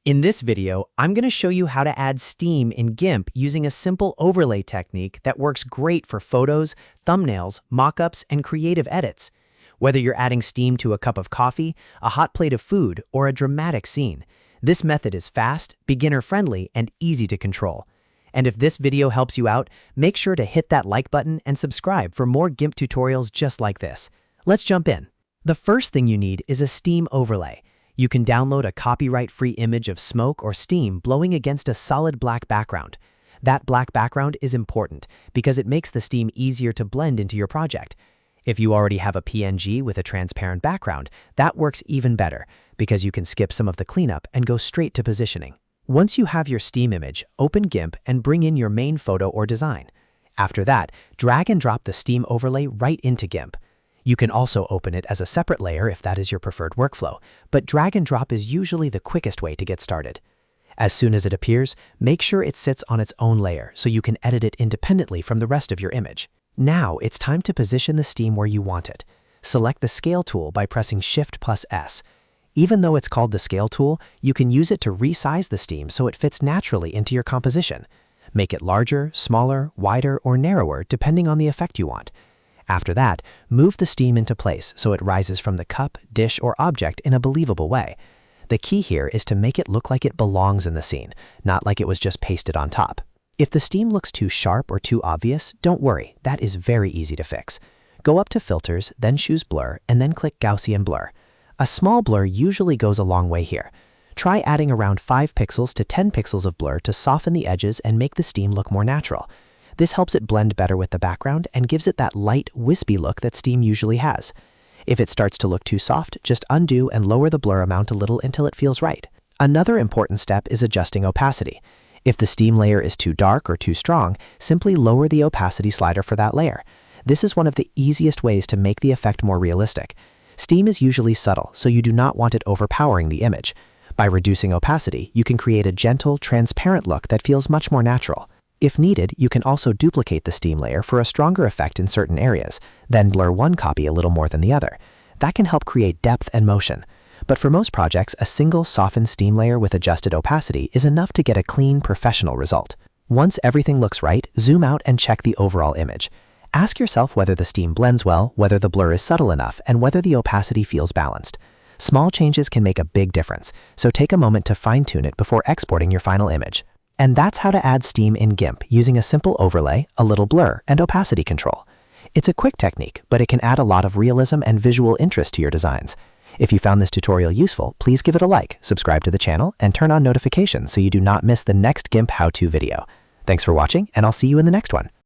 In this video, I'm going to show you how to add steam in GIMP using a simple overlay technique that works great for photos, thumbnails, mockups, and creative edits. Whether you're adding steam to a cup of coffee, a hot plate of food, or a dramatic scene, this method is fast, beginner-friendly, and easy to control. And if this video helps you out, make sure to hit that like button and subscribe for more GIMP tutorials just like this. Let's jump in. The first thing you need is a steam overlay. You can download a copyright-free image of smoke or steam blowing against a solid black background. That black background is important because it makes the steam easier to blend into your project. If you already have a PNG with a transparent background, that works even better because you can skip some of the cleanup and go straight to positioning. Once you have your steam image, open GIMP and bring in your main photo or design. After that, drag and drop the steam overlay right into GIMP. You can also open it as a separate layer if that is your preferred workflow, but drag and drop is usually the quickest way to get started. As soon as it appears, make sure it sits on its own layer so you can edit it independently from the rest of your image. Now it's time to position the steam where you want it. Select the Scale tool by pressing Shift+S. Even though it's called the Scale tool, you can use it to resize the steam so it fits naturally into your composition. Make it larger, smaller, wider, or narrower depending on the effect you want. After that, move the steam into place so it rises from the cup, dish, or object in a believable way. The key here is to make it look like it belongs in the scene, not like it was just pasted on top. If the steam looks too sharp or too obvious, don't worry, that is very easy to fix. Go up to Filters, then choose Blur, and then click Gaussian Blur. A small blur usually goes a long way here. Try adding around 5 pixels to 10 pixels of blur to soften the edges and make the steam look more natural. This helps it blend better with the background and gives it that light, wispy look that steam usually has. If it starts to look too soft, just undo and lower the blur amount a little until it feels right. Another important step is adjusting opacity. If the steam layer is too dark or too strong, simply lower the opacity slider for that layer. This is one of the easiest ways to make the effect more realistic. Steam is usually subtle, so you do not want it overpowering the image. By reducing opacity, you can create a gentle, transparent look that feels much more natural. If needed, you can also duplicate the steam layer for a stronger effect in certain areas, then blur one copy a little more than the other. That can help create depth and motion. But for most projects, a single softened steam layer with adjusted opacity is enough to get a clean, professional result. Once everything looks right, zoom out and check the overall image. Ask yourself whether the steam blends well, whether the blur is subtle enough, and whether the opacity feels balanced. Small changes can make a big difference, so take a moment to fine-tune it before exporting your final image. And that's how to add steam in GIMP using a simple overlay, a little blur, and opacity control. It's a quick technique, but it can add a lot of realism and visual interest to your designs. If you found this tutorial useful, please give it a like, subscribe to the channel, and turn on notifications so you do not miss the next GIMP how-to video. Thanks for watching, and I'll see you in the next one.